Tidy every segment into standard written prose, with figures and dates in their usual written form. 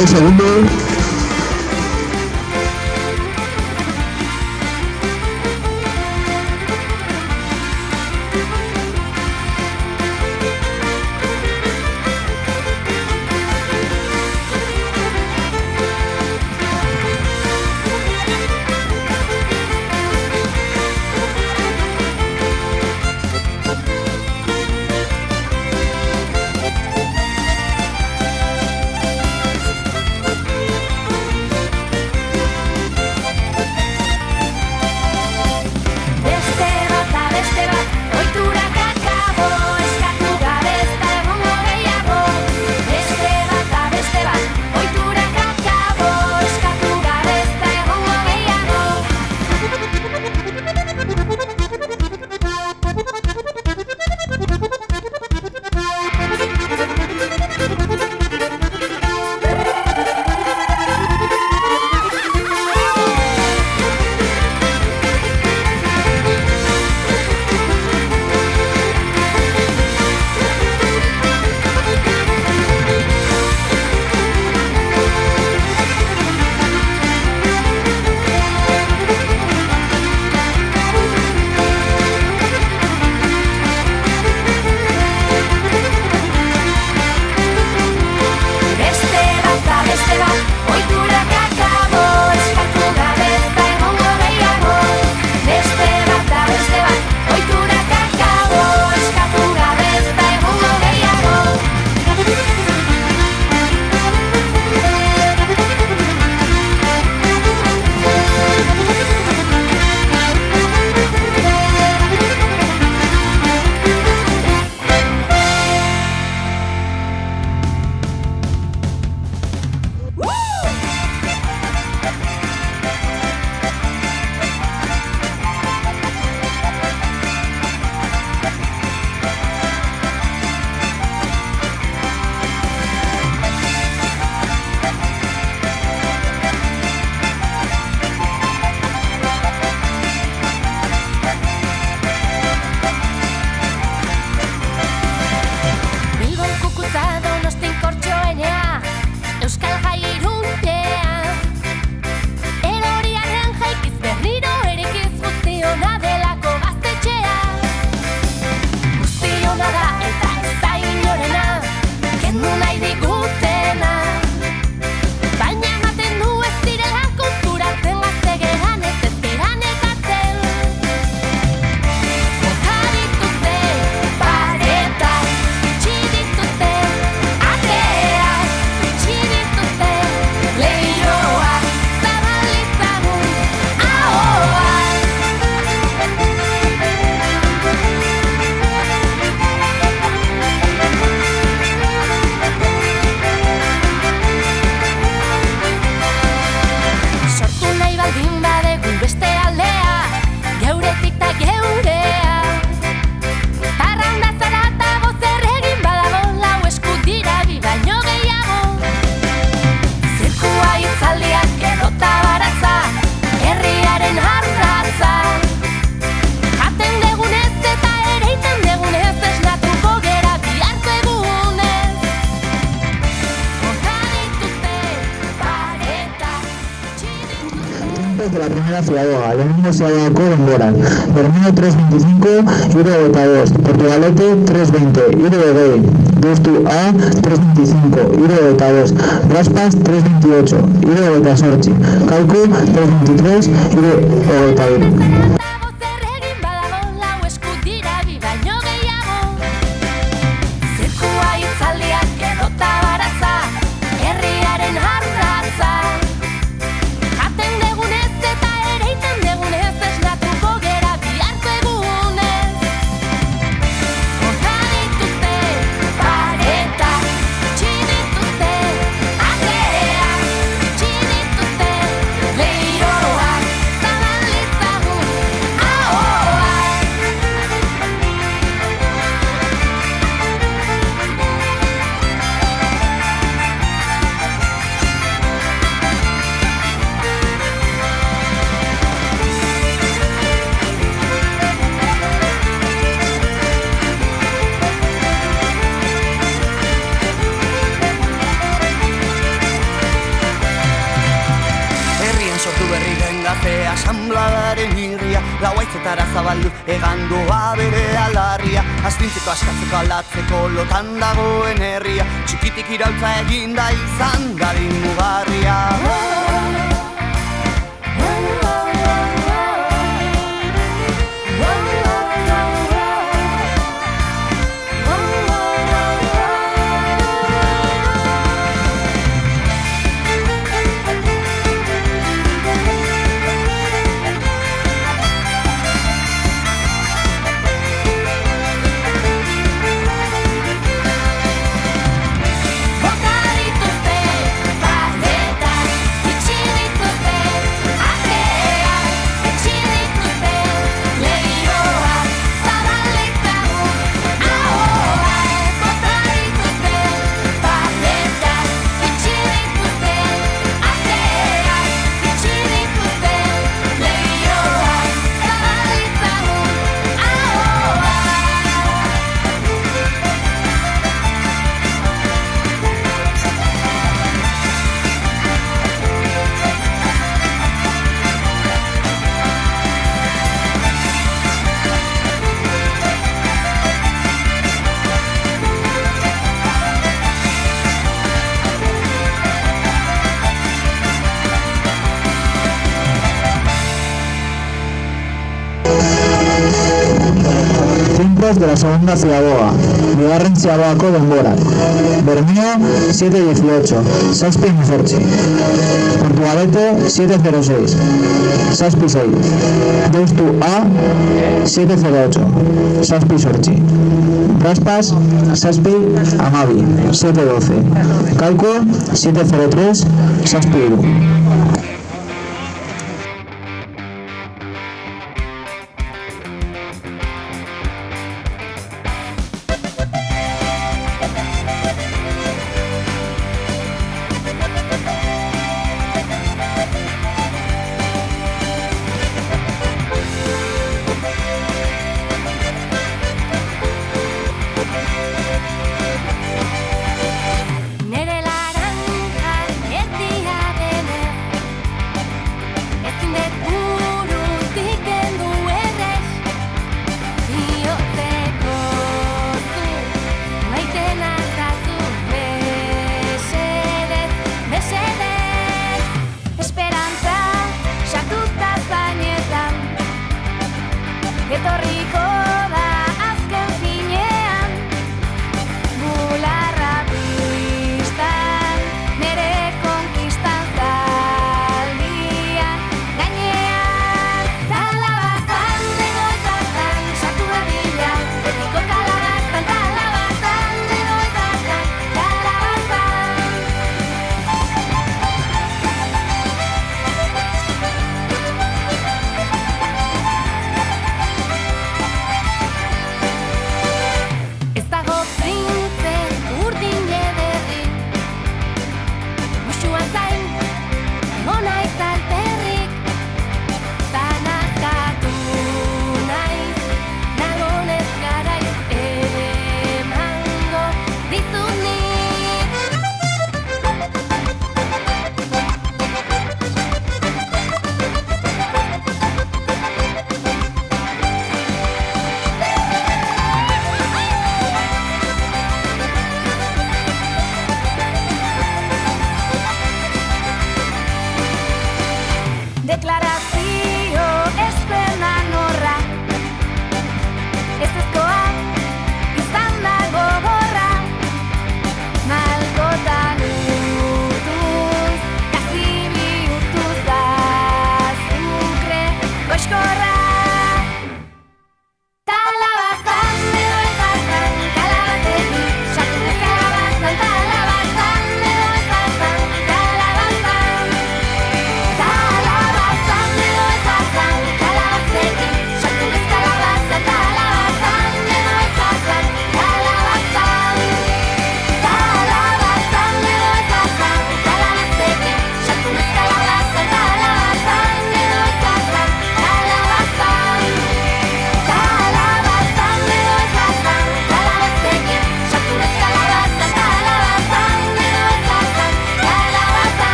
36 segundos. De la primera Ciudadela, lehenengo Ziudadako denboran, Bermeo 3.25, hirurogeita bost, Portugalete 3.20, hirurogei, Deustu A 3.25, hirurogeita bost, Raspas 3.28, hirurogeita zortzi, Kauko 3.23, hirurogeita hiru. zabaldu egandoa bere alarria, astintzeko askatzeko alatzeko lotan dagoen herria, txikitik irautza eginda izan dadin mugarria. De la segunda ziaboga, bigarren ziabogako denborak. Bermeo 7:18, Zazpi 18. Portugalete 7:06, Zazpi 6. Deustu A 7:08, Zazpi 8. Raspas Zazpi Amabi 7:12. Calco 7:03, Zazpi 1.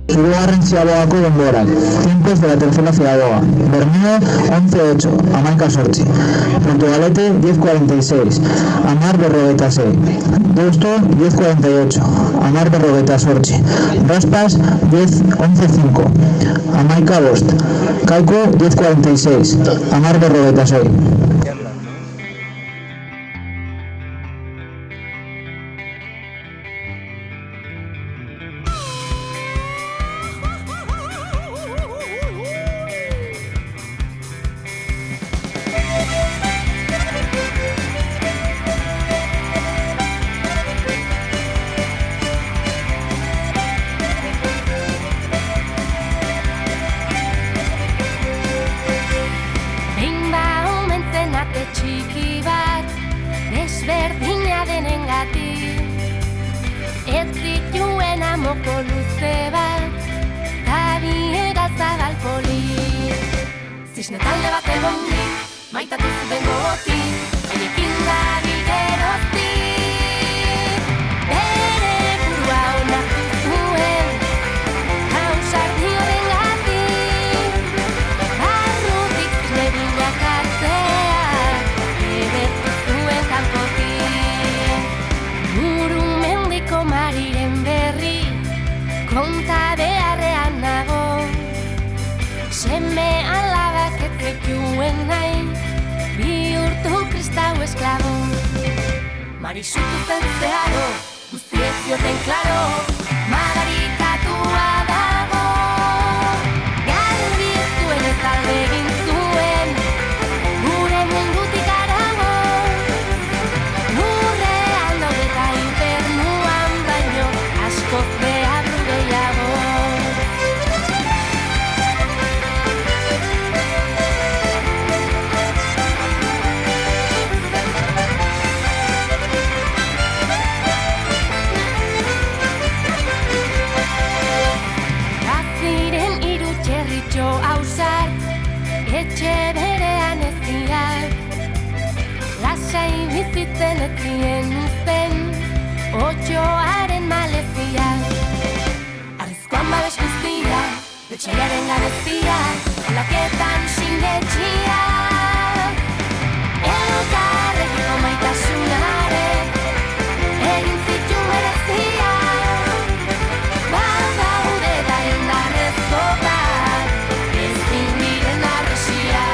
Hirugarren ziaboako denborak. Tiempos de la tercera ziaboa. Bermeo 11-8, Hamaika 8. Portugalete 10-46, Hamar 46. Deusto 10-48, Hamar 48. Raspas 10-11-5, Hamaika 5. Calco 10-46, Hamar 46. Txiki bat, desberdina denengatik, ez zituen amoko luze bat, tabiega zabal polit. Zisne talde bat egonik, maitatu zuten gogotik, enekin dabil geroztik. Bere burua onartu zuen, hausarni horrengatik, barrutik zisne bilakatzea. Murumendiko Mariren berri konta beharrean nago, seme alabak ez zekuen nahi, bihurtu kristau esklabo. Marisutu zen zeharo, guzti ez zioten klaro, madarikatua dago. Garbi ez duen ez alde egin zuen, gure mundutik arago. Lurrean daude eta infernuan baino, askoz behar du gehiago. Gaziren hiru txerritxo hausart, etxe berean ez diak, lasai bizitzen ez zien uzten, otxoaren malezia. Arrizkoan babes guztia, betxaiaren gabezia, laketan sinetxia. Elkarrekiko maitasunaren, egin zitu merezia. Badaude eta indarrez zobat, ezin diren arresia.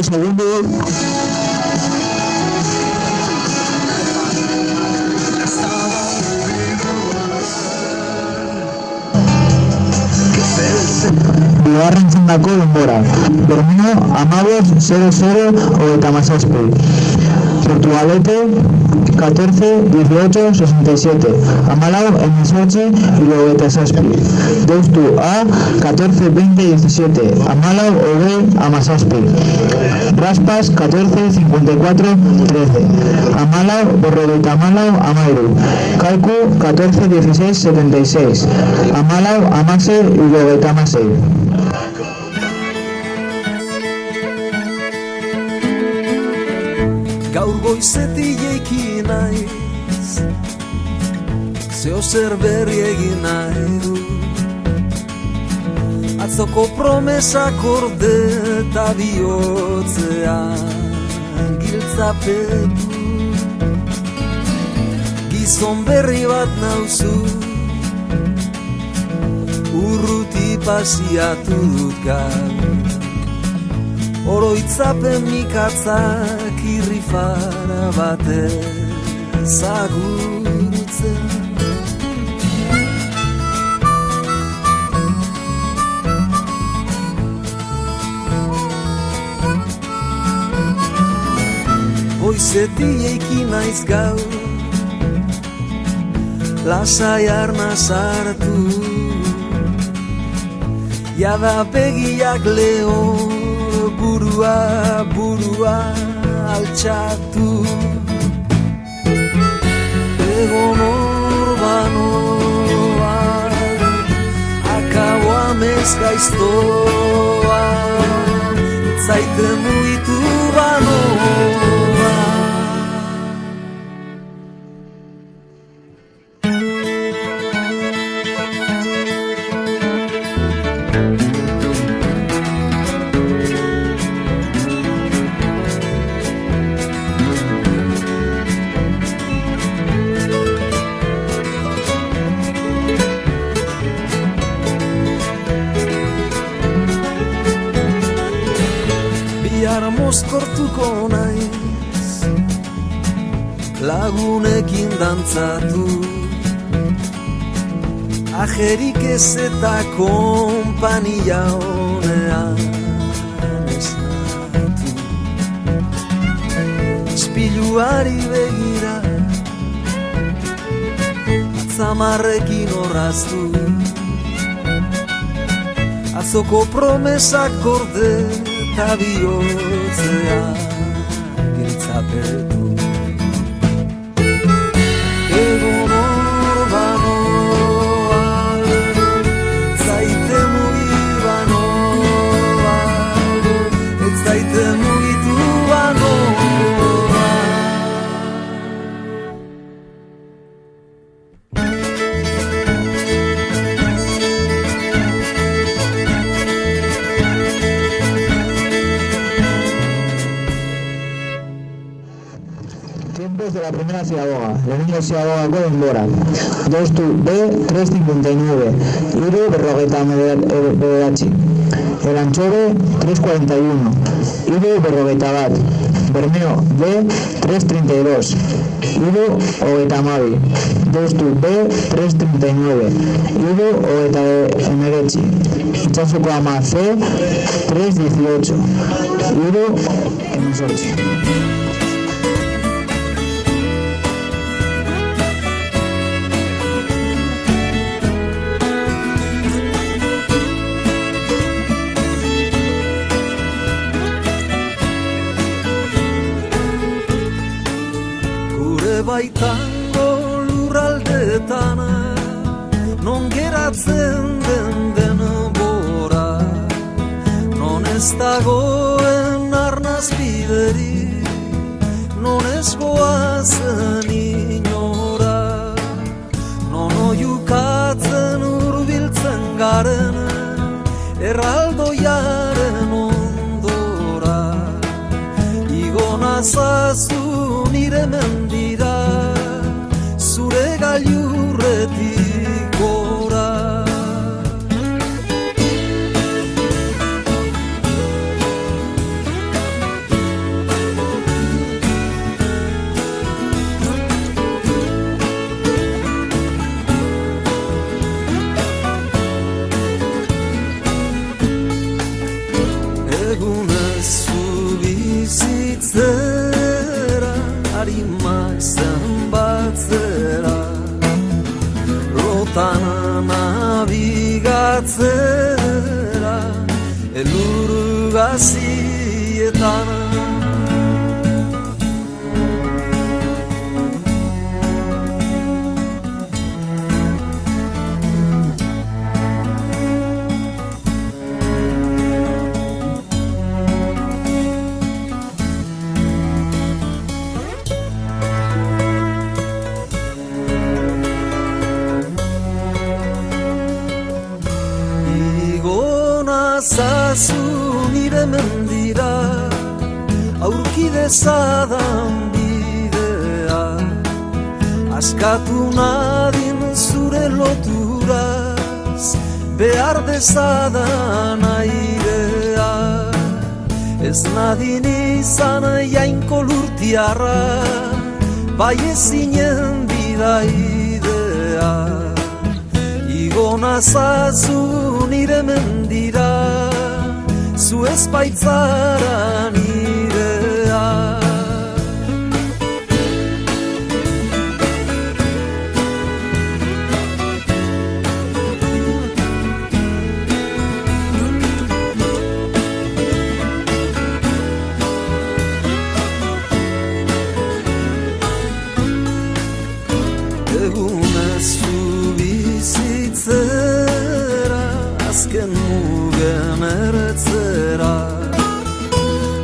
Segundo. Bigarren txandako denbora. Bermeo 15-00 hogeita hamazazpi. Portugalete 14, 18, 67. Amalau, Emesortzi, Iloeta Saspi. Deustu A, 14, 20, 17. Amalau, Ove, Amasaspi. Raspas, 14, 54, 13. Amalau, Borrogueta Amalau, Amairu. Calcu, 14, 16, 76. Amalau, Amase, Iloeta Amasei. Gaur goizetik jaiki naiz, zeo zer berri egin nahi du. Atzoko promesak orde eta bihotzean giltzapetu. Gizon berri bat nauzu, urruti pasiatu dut gaur. Oroitzapen mikatzak irrifara batez agurtzen. Goizetik jaiki naiz gaur, lasai arna sartu. Jada begiak lehor, burua altxatu. Egon orbanoa, akaboa mezgaiztoa, zaite mugitu banoa. Mozkortuko naiz, lagunekin dantzatu. Ajerik ez eta konpania honean esnatu. Ispiluari begira, atzamarrekin orraztu. Atzoko promesak gorde eta bihotzea giltzapetu. Egon orbanoa, zaite mugibanoa, ez zaite mugitu banoa. Tiempos de la primera sinagoga, lehenengo sinagogako denbora. Deustu B, 3:59. Hiru, 59. Elantxobe, 3:41. Hiru, 41. Bermeo B, 3:32. Hiru, 32. Deustu B, 3:39. Hiru, 29. Itxasuko ama C, 3:18. Hiru, 18. Baitango lurraldetan, non geratzen den denbora, non ez dagoen arnaz bideri, non ez goazen inora, non oiukatzen urbiltzen garen, erraldoiaren ondora, igonazazu nire mendira, zure gailurretik gora. Egunez zu bizitzera bertan nabigatzera elur gazietan. Zazu nire mendira aurki dezadan bidea, askatu nadin zure loturaz behar dezadan airea, ez nadin izan jainko lurtiarra bai ezinen bidaidea. Igo nazazu nire mendira zu ez baitzara nirea. Egunez zu bizitzera azken mugen ertzera,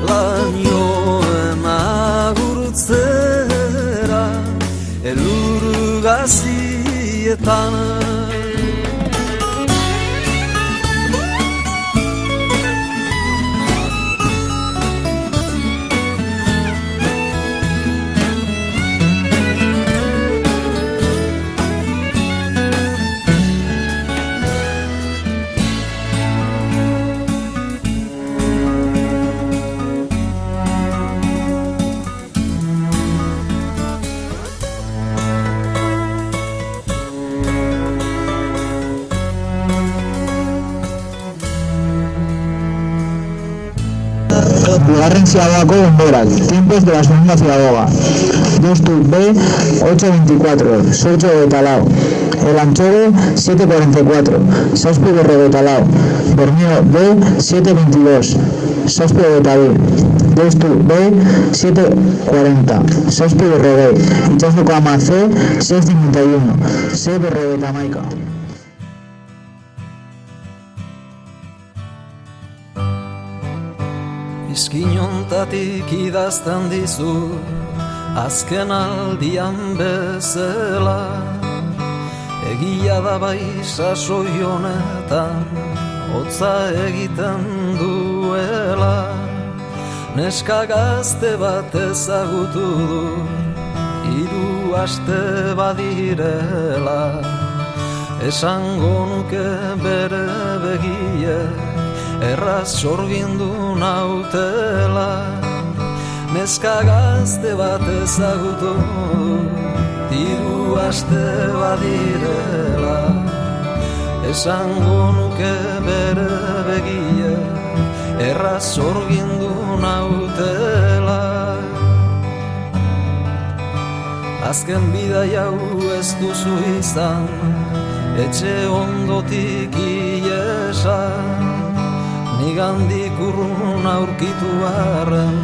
lanioen agurtzera elur gazietan. Bigarren ziaboako denborak, tiempos de la segunda ziaboga. 2 B 8:24, 8:24. El Anchore 7:44, 6:44. Borneo B 7:22, 6:22. 2 B 7:40, 6:40. Itxasoko ama C 6:51, 6:41. Izkinontatik idazten dizu azken aldian bezala, egia da bai sasoi honetan hotza egiten duela. Neska gazte bat ezagutu du 3 aste badirela, esango nuke bere begiek erraz sorgindu nautela. Neska gazte bat ezagutu 3 aste badirela, esango nuke bere begiek erraz sorgindu nautela. Azken bidai hau ez duzu izan, etxe ondotik iesa, nigandik urrun aurkitu arren,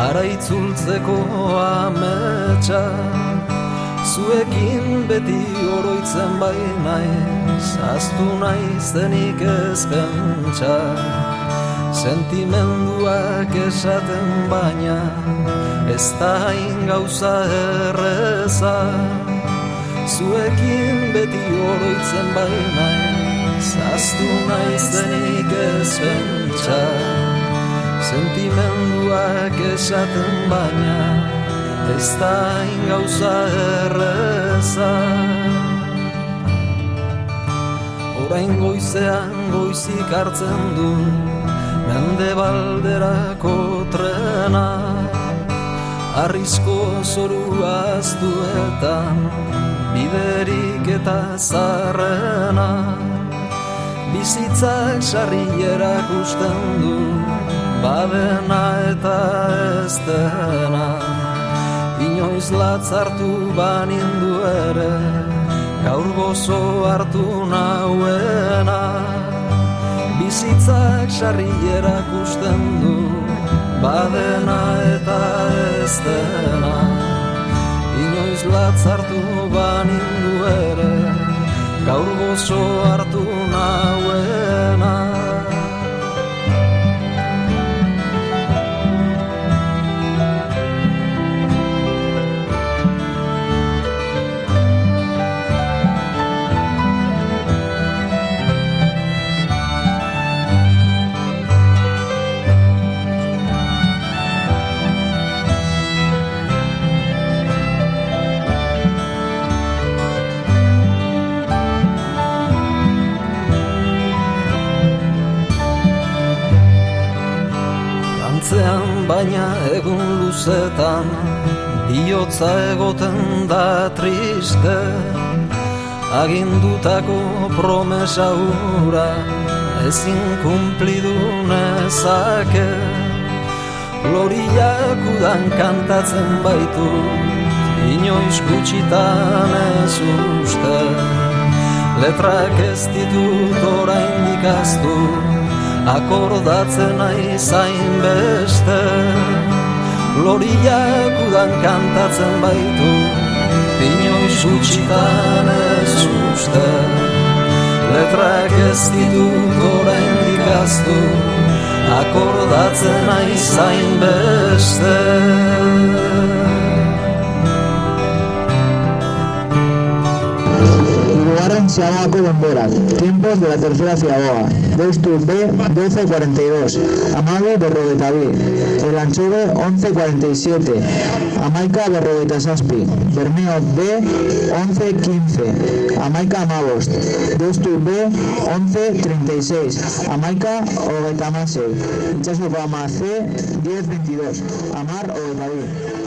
ara itzultzeko ametsa. Zuekin beti oroitzen bainaiz, ahaztu naizenik ez pentsa. Sentimenduak esaten baina, ez da hain gauza erreza. Zuekin beti oroitzen bainaiz, ahaztu naizenik ez pentsa. Sentimenduak esaten baina, ez da hain gauza erreza. Orain goizean goizik hartzen du Mendebalderako trena, arrizko zoru aztuetan biderik eta zarrena. Bizitzak sarri erakusten du badena eta ez dena. Inoiz latzartu banindu ere gaur gozo hartu nauena, bizitzak sarri erakusten du, badena eta ez dena, inoiz latzartu banindu ere, gaur gozo hartu nauena. Baina egun luzetan bihotza egoten da triste, agindutako promesa hura ezin kumplidu nezake, loriak udan kantatzen baitu inoiz gutxitan ez uste, letrak ez ditut oraindik ahaztu, akordatzen nahi zain beste, loriak udan kantatzen baitu inoiz gutxitan ez uste, letrak ez ditut oraindik ahaztu, akordatzen nahi zain beste. Ziagoako denborak, tiempos de la tercera ziagoa, deustu B 12:42, Amabe 42, El Anchove 11:47, Amaika 47, Bermeo B 11:15, Amaika 15, deustu B 11:36, Amaika 36, Itxasoko ama C 10:22, Amar 22.